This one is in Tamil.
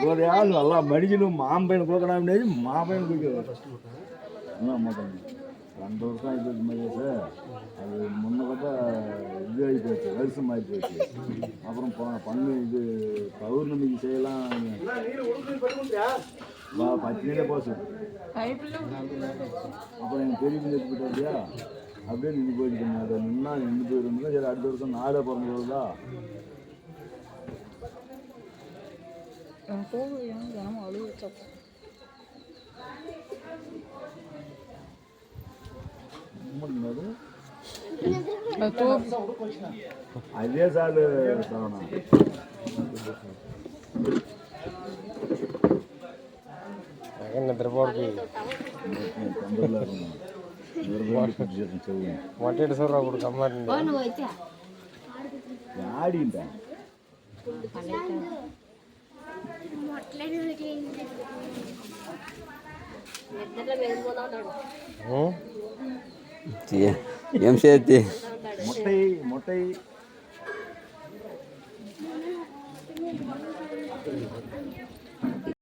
గోదేయాలు అలా మడిజిలు మాంపైన కులకడానికి మాపైన ரெண்டு வருஷம் ஆகிப்போச்சு மாதிரி சார். அது முன்ன பார்த்தா இது ஆகிப்போச்சு, வருஷம் ஆகிப்போச்சு. அப்புறம் பண்ணு இது பௌர்ணமிக்கு செய்யலாம் பச்சனையிலே போச்சு. அப்புறம் எங்கள் பெரிய பிள்ளை எடுத்துக்கிட்டா இல்லையா, அப்படியே நின்று போயிட்டு அதை நின்னா நின்று போயிருந்தா சரி அடுத்த வருஷம் நாளே பிறந்து போகுதா. అదే చాలు నిద్రపోడికి మొట్టేటి సార్ అప్పుడు కమ్మారండి ఆడింట ఏం చేతి మొట్టై మొట్టై